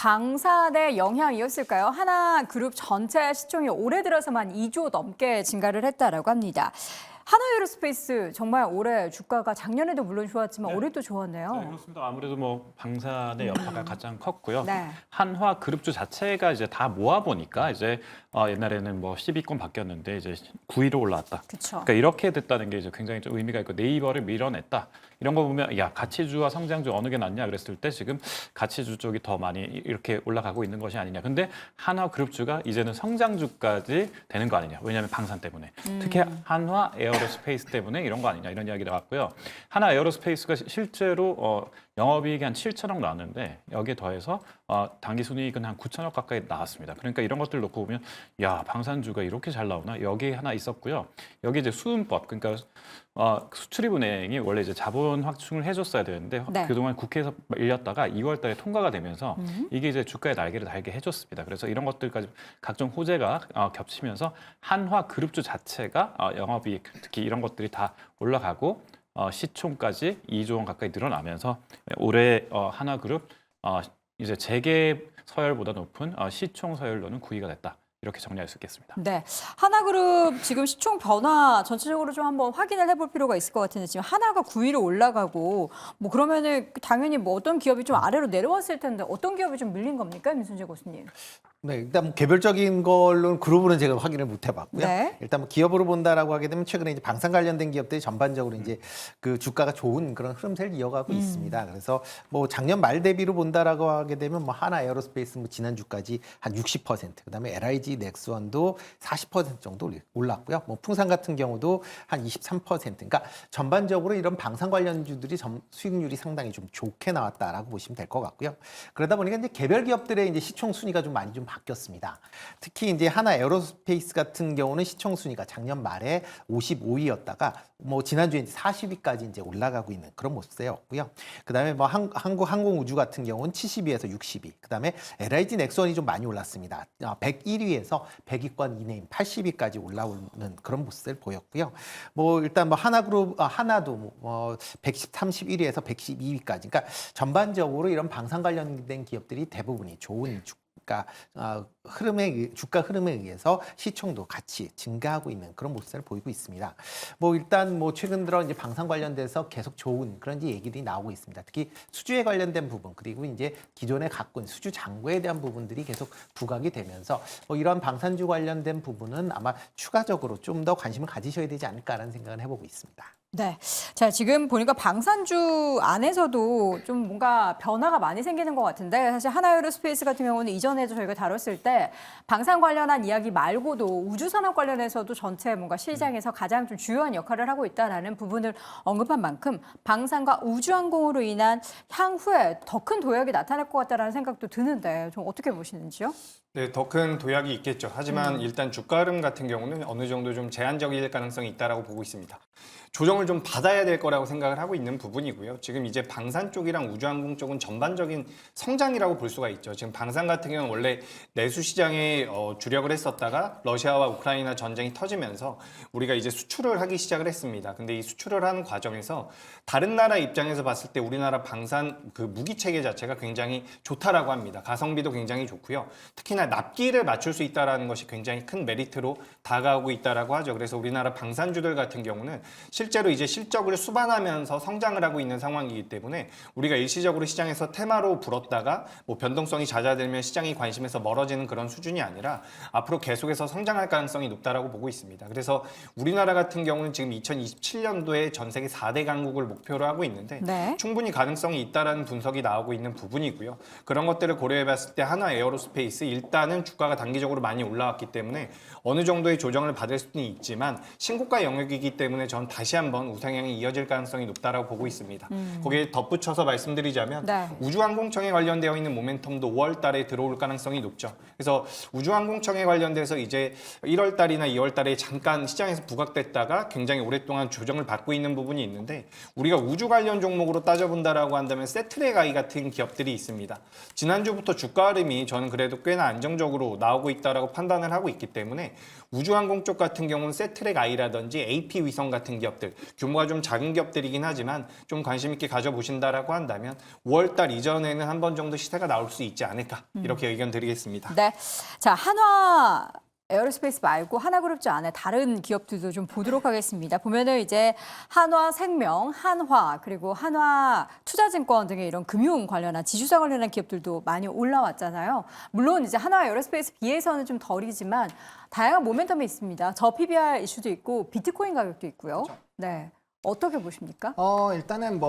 방산의 영향이었을까요? 하나그룹 전체 시총이 올해 들어서만 2조 넘게 증가를 했다라고 합니다. 하나에어로스페이스 정말 올해 주가가 작년에도 물론 좋았지만 올해도 좋았네요. 네, 그렇습니다. 아무래도 뭐 방산의 여파가 가장 컸고요. 네. 한화 그룹주 자체가 이제 다 모아 보니까 이제 옛날에는 뭐 10위권 바뀌었는데 이제 9위로 올라왔다. 그렇죠. 그러니까 이렇게 됐다는 게 이제 굉장히 좀 의미가 있고 네이버를 밀어냈다. 이런 거 보면 야 가치주와 성장주 어느 게 낫냐 그랬을 때 지금 가치주 쪽이 더 많이 이렇게 올라가고 있는 것이 아니냐. 근데 한화 그룹주가 이제는 성장주까지 되는 거 아니냐. 왜냐하면 방산 때문에. 특히 한화 에어로스페이스 때문에 이런 거 아니냐 이런 이야기 나왔고요. 한화 에어로스페이스가 실제로 영업이익이 한 7천억 나왔는데 여기에 더해서 당기 순이익은 한 9천억 가까이 나왔습니다. 그러니까 이런 것들 놓고 보면 야 방산주가 이렇게 잘 나오나 여기 하나 있었고요. 여기 이제 수은법 그러니까 수출입은행이 원래 이제 자본 확충을 해줬어야 되는데 네. 그동안 국회에서 밀렸다가 2월달에 통과가 되면서 이게 이제 주가의 날개를 달게 해줬습니다. 그래서 이런 것들까지 각종 호재가 겹치면서 한화 그룹주 자체가 영업이익 특히 이런 것들이 다 올라가고 시총까지 2조 원 가까이 늘어나면서 올해 하나그룹 이제 재계 서열보다 높은 시총 서열로는 9위가 됐다. 이렇게 정리할 수 있겠습니다. 네, 하나그룹 지금 시총 변화 전체적으로 좀 한번 확인을 해볼 필요가 있을 것 같은데 지금 하나가 9위로 올라가고 뭐 그러면은 당연히 뭐 어떤 기업이 좀 아래로 내려왔을 텐데 어떤 기업이 좀 밀린 겁니까, 민순재 교수님? 네, 일단 뭐 개별적인 걸로는 그룹으로는 제가 확인을 못 해봤고요. 네. 일단 뭐 기업으로 본다라고 하게 되면 최근에 이제 방산 관련된 기업들이 전반적으로 이제 그 주가가 좋은 그런 흐름세를 이어가고 있습니다. 그래서 뭐 작년 말 대비로 본다라고 하게 되면 뭐 하나 에어로스페이스 뭐 지난주까지 한 60%, 그다음에 LIG 넥스원도 40% 정도 올랐고요. 뭐 풍산 같은 경우도 한 23%. 그러니까 전반적으로 이런 방산 관련주들이 수익률이 상당히 좀 좋게 나왔다라고 보시면 될 것 같고요. 그러다 보니까 이제 개별 기업들의 이제 시총 순위가 좀 많이 좀 바뀌었습니다. 특히 이제 하나 에어로스페이스 같은 경우는 시총 순위가 작년 말에 55위였다가 뭐 지난주에 이제 40위까지 이제 올라가고 있는 그런 모습이었고요. 그다음에 뭐 한국 항공우주 같은 경우는 70위에서 60위. 그다음에 LIG 넥스원이 좀 많이 올랐습니다. 101위에서 100위권 이내인 80위까지 올라오는 그런 모습을 보였고요. 뭐 일단 뭐 하나그룹 하나도 뭐 131위에서 112위까지. 그러니까 전반적으로 이런 방산 관련된 기업들이 대부분이 좋은 주가 흐름에 의해서 시총도 같이 증가하고 있는 그런 모습을 보이고 있습니다. 뭐 일단 뭐 최근 들어 이제 방산 관련돼서 계속 좋은 그런 얘기들이 나오고 있습니다. 특히 수주에 관련된 부분 그리고 이제 기존에 갖고 있는 수주 잔고에 대한 부분들이 계속 부각이 되면서 뭐 이런 방산주 관련된 부분은 아마 추가적으로 좀 더 관심을 가지셔야 되지 않을까라는 생각을 해보고 있습니다. 네. 자, 지금 보니까 방산주 안에서도 좀 뭔가 변화가 많이 생기는 것 같은데 사실 하나에어로스페이스 같은 경우는 이전에도 저희가 다뤘을 때 방산 관련한 이야기 말고도 우주산업 관련해서도 전체 뭔가 시장에서 가장 좀 주요한 역할을 하고 있다라는 부분을 언급한 만큼 방산과 우주항공으로 인한 향후에 더 큰 도약이 나타날 것 같다라는 생각도 드는데 좀 어떻게 보시는지요? 네, 더 큰 도약이 있겠죠. 하지만 일단 주가 흐름 같은 경우는 어느 정도 좀 제한적일 가능성이 있다라고 보고 있습니다. 조정을 좀 받아야 될 거라고 생각을 하고 있는 부분이고요. 지금 이제 방산 쪽이랑 우주항공 쪽은 전반적인 성장이라고 볼 수가 있죠. 지금 방산 같은 경우는 원래 내수 시장에 주력을 했었다가 러시아와 우크라이나 전쟁이 터지면서 우리가 이제 수출을 하기 시작을 했습니다. 근데 이 수출을 하는 과정에서 다른 나라 입장에서 봤을 때 우리나라 방산 그 무기 체계 자체가 굉장히 좋다라고 합니다. 가성비도 굉장히 좋고요. 특히나 납기를 맞출 수 있다는 것이 굉장히 큰 메리트로 다가오고 있다라고 하죠. 그래서 우리나라 방산주들 같은 경우는 실제로 이제 실적을 수반하면서 성장을 하고 있는 상황이기 때문에 우리가 일시적으로 시장에서 테마로 불었다가 뭐 변동성이 잦아들면 시장이 관심에서 멀어지는 그런 수준이 아니라 앞으로 계속해서 성장할 가능성이 높다라고 보고 있습니다. 그래서 우리나라 같은 경우는 지금 2027년도에 전 세계 4대 강국을 목표로 하고 있는데 네. 충분히 가능성이 있다라는 분석이 나오고 있는 부분이고요. 그런 것들을 고려해 봤을 때 하나 에어로스페이스 일단은 주가가 단기적으로 많이 올라왔기 때문에 어느 정도의 조정을 받을 수는 있지만 신고가 영역이기 때문에 전 다시 한번 우상향이 이어질 가능성이 높다라고 보고 있습니다. 거기에 덧붙여서 말씀드리자면 네. 우주항공청에 관련되어 있는 모멘텀도 5월 달에 들어올 가능성이 높죠. 그래서 우주항공청에 관련돼서 이제 1월 달이나 2월 달에 잠깐 시장에서 부각됐다가 굉장히 오랫동안 조정을 받고 있는 부분이 있는데 우리가 우주 관련 종목으로 따져본다라고 한다면 세트레가이 같은 기업들이 있습니다. 지난주부터 주가 흐름이 저는 그래도 꽤나 안 안정적으로 나오고 있다라고 판단을 하고 있기 때문에 우주항공 쪽 같은 경우는 세트랙 I라든지 AP 위성 같은 기업들, 규모가 좀 작은 기업들이긴 하지만 좀 관심 있게 가져보신다라고 한다면 5월달 이전에는 한 번 정도 시세가 나올 수 있지 않을까 이렇게 의견 드리겠습니다. 네. 자, 한화 에어로스페이스 말고 하나그룹주 안에 다른 기업들도 좀 보도록 하겠습니다. 보면은 이제 한화생명, 한화 그리고 한화투자증권 등의 이런 금융 관련한 지주사 관련한 기업들도 많이 올라왔잖아요. 물론 이제 한화 에어로스페이스 비해서는 좀 덜이지만 다양한 모멘텀이 있습니다. 저 PBR 이슈도 있고 비트코인 가격도 있고요. 네. 어떻게 보십니까? 일단은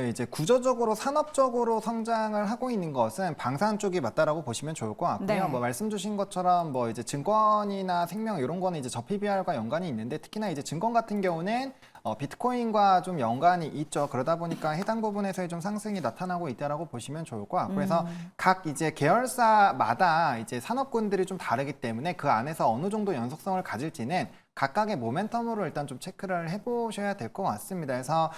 이제 구조적으로 산업적으로 성장을 하고 있는 것은 방산 쪽이 맞다라고 보시면 좋을 것 같고요. 네. 말씀 주신 것처럼 이제 증권이나 생명 이런 거는 이제 저 PBR과 연관이 있는데 특히나 이제 증권 같은 경우는 비트코인과 좀 연관이 있죠. 그러다 보니까 해당 부분에서의 좀 상승이 나타나고 있다라고 보시면 좋을 것 같고 그래서 각 이제 계열사마다 이제 산업군들이 좀 다르기 때문에 그 안에서 어느 정도 연속성을 가질지는 각각의 모멘텀으로 일단 좀 체크를 해보셔야 될 것 같습니다. 그래서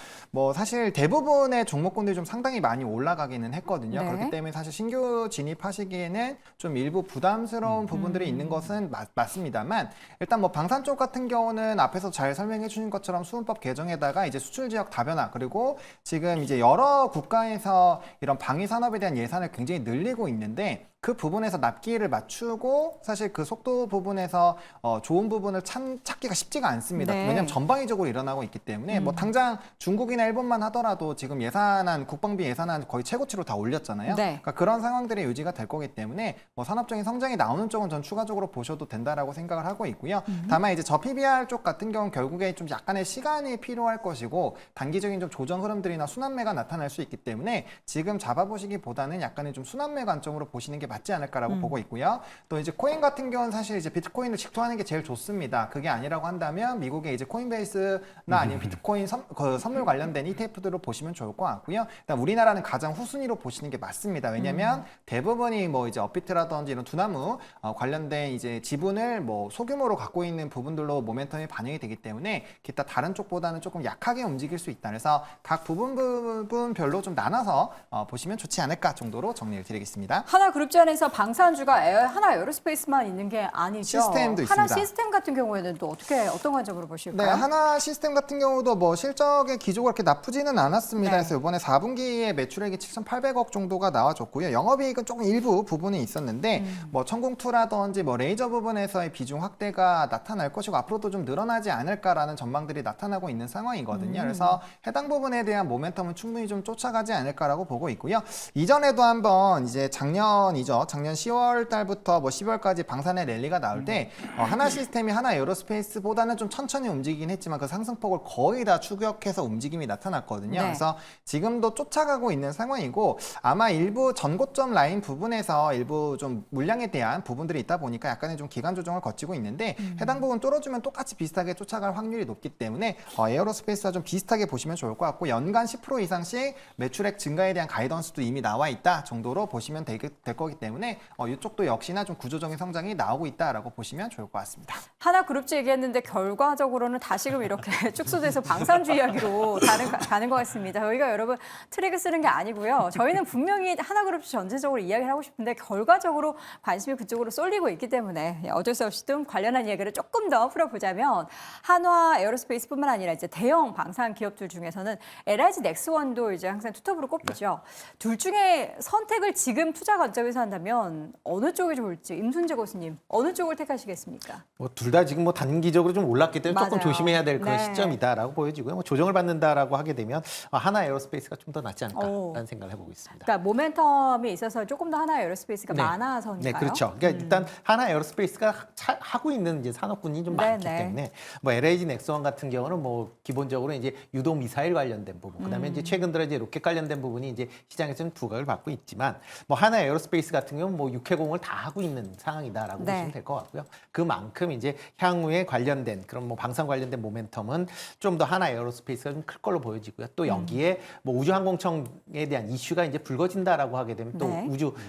사실 대부분의 종목군들이 좀 상당히 많이 올라가기는 했거든요. 네. 그렇기 때문에 사실 신규 진입하시기에는 좀 일부 부담스러운 부분들이 있는 것은 맞습니다만 일단 방산 쪽 같은 경우는 앞에서 잘 설명해 주신 것처럼 수은법 개정에다가 이제 수출 지역 다변화 그리고 지금 이제 여러 국가에서 이런 방위 산업에 대한 예산을 굉장히 늘리고 있는데 그 부분에서 납기를 맞추고 사실 그 속도 부분에서 좋은 부분을 찾기가 쉽지가 않습니다. 네. 왜냐하면 전방위적으로 일어나고 있기 때문에 당장 중국이나 일본만 하더라도 지금 예산안 국방비 예산안 거의 최고치로 다 올렸잖아요. 네. 그러니까 그런 상황들이 유지가 될 거기 때문에 산업적인 성장이 나오는 쪽은 전 추가적으로 보셔도 된다라고 생각을 하고 있고요. 다만 이제 저 PBR 쪽 같은 경우는 결국에 좀 약간의 시간이 필요할 것이고 단기적인 좀 조정 흐름들이나 순환매가 나타날 수 있기 때문에 지금 잡아보시기보다는 약간의 좀 순환매 관점으로 보시는 게 맞지 않을까라고 보고 있고요. 또 이제 코인 같은 경우는 사실 이제 비트코인을 직투하는 게 제일 좋습니다. 그게 아니라고 한다면 미국의 이제 코인베이스나 아니면 비트코인 선물 관련된 ETF들로 보시면 좋을 것 같고요. 일단 우리나라는 가장 후순위로 보시는 게 맞습니다. 왜냐하면 대부분이 이제 업비트라든지 이런 두나무 관련된 이제 지분을 소규모로 갖고 있는 부분들로 모멘텀이 반영이 되기 때문에 기타 다른 쪽보다는 조금 약하게 움직일 수 있다. 그래서 각 부분별로 좀 나눠서 보시면 좋지 않을까 정도로 정리를 드리겠습니다. 하나그룹주 안에서 방산주가 하나 에어로스페이스만 있는 게 아니죠. 시스템도 하나 있습니다. 시스템 같은 경우에는 또 어떤 관점으로 네, 보실까요? 하나 시스템 같은 경우도 실적의 기조가 그렇게 나쁘지는 않았습니다. 네. 그래서 이번에 4분기에 매출액이 7,800억 정도가 나와줬고요. 영업이익은 조금 일부 부분이 있었는데 천공투라든지 레이저 부분에서의 비중 확대가 나타날 것이고 앞으로도 좀 늘어나지 않을까라는 전망들이 나타나고 있는 상황이거든요. 그래서 해당 부분에 대한 모멘텀은 충분히 좀 쫓아가지 않을까라고 보고 있고요. 이전에도 한번 이제 작년이죠. 작년 10월 달부터 12월까지 방산의 랠리가 나올 때 하나 시스템이 하나 에어로스페이스보다는 좀 천천히 움직이긴 했지만 그 상승폭을 거의 다 추격해서 움직임이 나타났거든요. 네. 그래서 지금도 쫓아가고 있는 상황이고 아마 일부 전고점 라인 부분에서 일부 좀 물량에 대한 부분들이 있다 보니까 약간의 좀 기간 조정을 거치고 있는데 해당 부분 뚫어주면 똑같이 비슷하게 쫓아갈 확률이 높기 때문에 에어로스페이스와 좀 비슷하게 보시면 좋을 것 같고 연간 10% 이상씩 매출액 증가에 대한 가이던스도 이미 나와 있다 정도로 보시면 될 거기 때문에 이쪽도 역시나 좀 구조적인 성장이 나오고 있다라고 보시면 좋을 것 같습니다. 하나그룹주 얘기했는데 결과적으로는 다시금 이렇게 축소돼서 방산주 이야기로 가는 것 같습니다. 저희가 여러분 트릭을 쓰는 게 아니고요. 저희는 분명히 하나그룹주 전체적으로 이야기를 하고 싶은데 결과적으로 관심이 그쪽으로 쏠리고 있기 때문에 어쩔 수 없이 좀 관련한 이야기를 조금 더 풀어보자면 한화 에어로스페이스뿐만 아니라 이제 대형 방산 기업들 중에서는 LIG 넥스원도 이제 항상 투톱으로 꼽히죠. 둘 중에 선택을 지금 투자 관점에서 한다면 어느 쪽이 좋을지 임순재 교수님 어느 쪽을 택하시겠습니까? 둘 다 지금 단기적으로 좀 올랐기 때문에 조금 맞아요. 조심해야 될 그런 네. 시점이다라고 보여지고요. 조정을 받는다라고 하게 되면 하나 에어로스페이스가 좀 더 낫지 않을까라는 오. 생각을 해보고 있습니다. 그러니까 모멘텀이 있어서 조금 더 하나 에어로스페이스가 네. 많아서인가요? 네, 그렇죠. 그러니까 일단 하나 에어로스페이스가 하고 있는 이제 산업군이 좀 네, 많기 네. 때문에 LIG 넥스원 같은 경우는 기본적으로 이제 유도 미사일 관련된 부분, 그다음에 이제 최근 들어 이제 로켓 관련된 부분이 이제 시장에서 좀 두각을 받고 있지만 하나 에어로스페이스 같은 경우는 육해공을 다 하고 있는 상황이다라고 네. 보시면 될 것 같고요. 그만큼 이제 향후에 관련된 그런 방산 관련된 모멘텀은 좀 더 하나 에어로스페이스가 좀 클 걸로 보여지고요. 또 여기에 우주항공청에 대한 이슈가 이제 불거진다라고 하게 되면 또 네.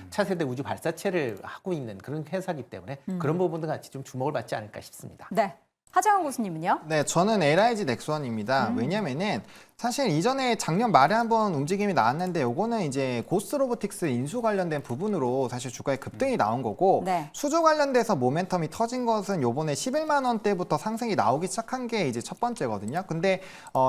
차세대 우주 발사체를 하고 있는 그런 회사이기 때문에 그런 부분도 같이 좀 주목을 받지 않을까 싶습니다. 네. 하정원 교수님은요? 네, 저는 LIG 넥스원입니다. 왜냐면은 사실 이전에 작년 말에 한번 움직임이 나왔는데 요거는 이제 고스 로보틱스 인수 관련된 부분으로 사실 주가에 급등이 나온 거고 네. 수주 관련돼서 모멘텀이 터진 것은 요번에 11만 원대부터 상승이 나오기 시작한 게 이제 첫 번째거든요. 근데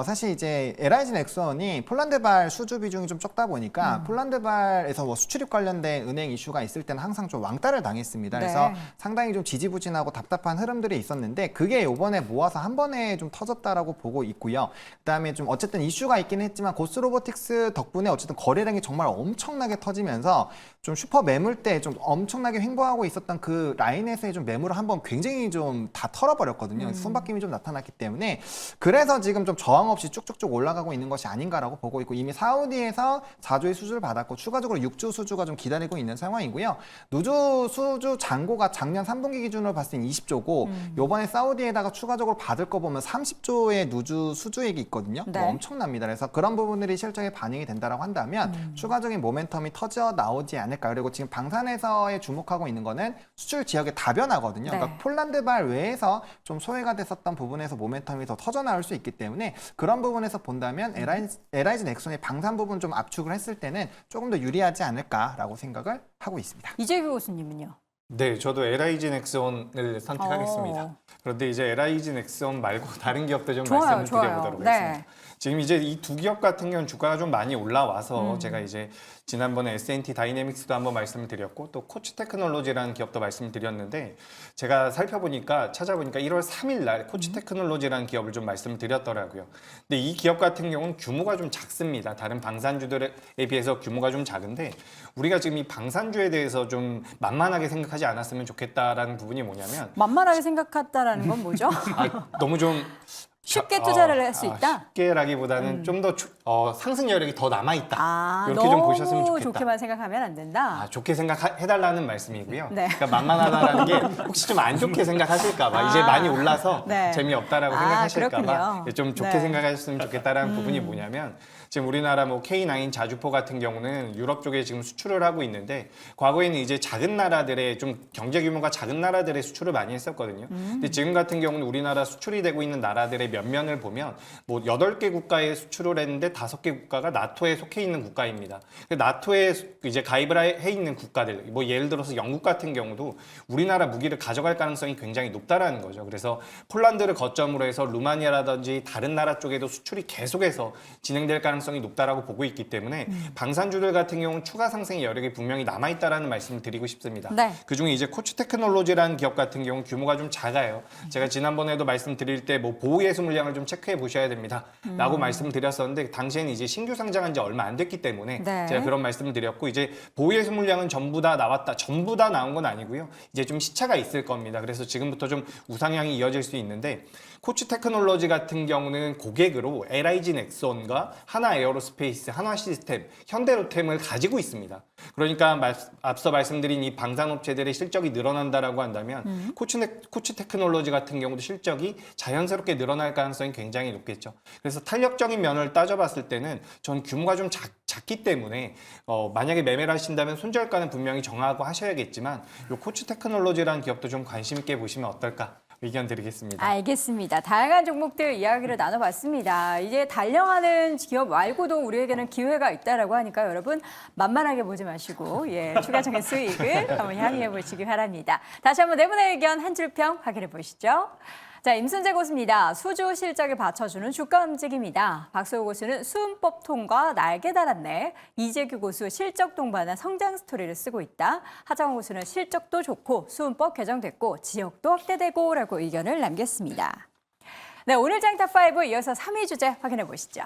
사실 이제 LIG 넥스원이 폴란드발 수주 비중이 좀 적다 보니까 폴란드발에서 뭐 수출입 관련된 은행 이슈가 있을 때는 항상 좀 왕따를 당했습니다. 그래서 네. 상당히 좀 지지부진하고 답답한 흐름들이 있었는데 그게 요번에 모아서 한 번에 좀 터졌다라고 보고 있고요. 그다음에 좀 어쨌든 이슈가 있긴 했지만 고스 로보틱스 덕분에 어쨌든 거래량이 정말 엄청나게 터지면서 좀 슈퍼 매물대 좀 엄청나게 횡보하고 있었던 그 라인에서의 좀 매물을 한번 굉장히 좀 다 털어버렸거든요. 손바뀜이 좀 나타났기 때문에 그래서 지금 좀 저항 없이 쭉쭉쭉 올라가고 있는 것이 아닌가라고 보고 있고 이미 사우디에서 4조의 수주를 받았고 추가적으로 6조 수주가 좀 기다리고 있는 상황이고요. 누주 수주 잔고가 작년 3분기 기준으로 봤을 때 20조고 요번에 사우디에다가 추가적으로 받을 거 보면 30조의 누주 수주액이 있거든요. 네. 뭐 엄청납니다. 그래서 그런 부분들이 실적에 반영이 된다라고 한다면 추가적인 모멘텀이 터져 나오지 않을까. 그리고 지금 방산에서의 주목하고 있는 거는 수출 지역의 다변화거든요. 네. 그러니까 폴란드발 외에서 좀 소외가 됐었던 부분에서 모멘텀이 더 터져 나올 수 있기 때문에 그런 부분에서 본다면 LIG 넥슨의 방산 부분 좀 압축을 했을 때는 조금 더 유리하지 않을까라고 생각을 하고 있습니다. 이재규 교수님은요? 네, 저도 LIG 넥스원을 선택하겠습니다. 그런데 이제 LIG 넥스원 말고 다른 기업도 좀 좋아요, 말씀을 좋아요. 드려보도록 네. 하겠습니다. 지금 이제 이 두 기업 같은 경우는 주가가 좀 많이 올라와서 제가 이제 지난번에 S&T 다이내믹스도 한번 말씀을 드렸고 또 코치 테크놀로지라는 기업도 말씀을 드렸는데 제가 살펴보니까 찾아보니까 1월 3일 날 코치 테크놀로지라는 기업을 좀 말씀을 드렸더라고요. 근데 이 기업 같은 경우는 규모가 좀 작습니다. 다른 방산주들에 비해서 규모가 좀 작은데 우리가 지금 이 방산주에 대해서 좀 만만하게 생각하지 않았으면 좋겠다라는 부분이 뭐냐면 만만하게 생각했다라는 건 뭐죠? 너무 좀 쉽게 투자를 할 수 있다? 쉽게라기보다는 좀 더 상승 여력이 더 남아 있다. 아, 이렇게 좀 보셨으면 너무 좋겠다. 좋게만 생각하면 안 된다. 아, 좋게 생각해달라는 말씀이고요. 네. 그러니까 만만하다라는 게 혹시 좀 안 좋게 생각하실까봐 이제 많이 올라서 네. 재미없다라고 아, 생각하실까봐 그렇군요. 좀 좋게 네. 생각하셨으면 좋겠다라는 부분이 뭐냐면 지금 우리나라 뭐 K9 자주포 같은 경우는 유럽 쪽에 지금 수출을 하고 있는데 과거에는 이제 작은 나라들의 좀 경제 규모가 작은 나라들의 수출을 많이 했었거든요. 근데 지금 같은 경우는 우리나라 수출이 되고 있는 나라들의 면면을 보면 뭐 8개 국가에 수출을 했는데 5개 국가가 나토에 속해 있는 국가입니다. 나토에 이제 가입을 해 있는 국가들, 뭐 예를 들어서 영국 같은 경우도 우리나라 무기를 가져갈 가능성이 굉장히 높다라는 거죠. 그래서 폴란드를 거점으로 해서 루마니아라든지 다른 나라 쪽에도 수출이 계속해서 진행될 가능성이 높다라고 보고 있기 때문에 방산주들 같은 경우는 추가 상승의 여력이 분명히 남아 있다라는 말씀을 드리고 싶습니다. 네. 그중에 이제 코치 테크놀로지라는 기업 같은 경우 규모가 좀 작아요. 제가 지난번에도 말씀드릴 때 뭐 보호예수 물량을 좀 체크해 보셔야 됩니다.라고 말씀드렸었는데 당시에는 이제 신규 상장한 지 얼마 안 됐기 때문에 네. 제가 그런 말씀을 드렸고 이제 보호예수 물량은 전부 다 나왔다. 전부 다 나온 건 아니고요. 이제 좀 시차가 있을 겁니다. 그래서 지금부터 좀 우상향이 이어질 수 있는데 코치 테크놀로지 같은 경우는 고객으로 LIG 넥슨과 하나 에어로스페이스, 한화 시스템, 현대로템을 가지고 있습니다. 그러니까 앞서 말씀드린 이 방산업체들의 실적이 늘어난다라고 한다면 코치 테크놀로지 같은 경우도 실적이 자연스럽게 늘어날 가능성이 굉장히 높겠죠. 그래서 탄력적인 면을 따져봤을 때는 전 규모가 좀 작기 때문에 만약에 매매를 하신다면 손절가는 분명히 정하고 하셔야겠지만 이 코치 테크놀로지라는 기업도 좀 관심 있게 보시면 어떨까 의견 드리겠습니다. 알겠습니다. 다양한 종목들 이야기를 나눠봤습니다. 이제 달려가는 기업 말고도 우리에게는 기회가 있다라고 하니까 여러분 만만하게 보지 마시고 추가적인 수익을 한번 향유해 보시기 바랍니다. 다시 한번 네 분의 의견 한 줄평 확인해 보시죠. 자, 임순재 고수입니다. 수주 실적을 받쳐주는 주가 움직임입니다. 박수호 고수는 수음법 통과 날개 달았네. 이재규 고수 실적 동반한 성장 스토리를 쓰고 있다. 하정우 고수는 실적도 좋고 수음법 개정됐고 지역도 확대되고 라고 의견을 남겼습니다. 네, 오늘 장탑5 이어서 3위 주제 확인해 보시죠.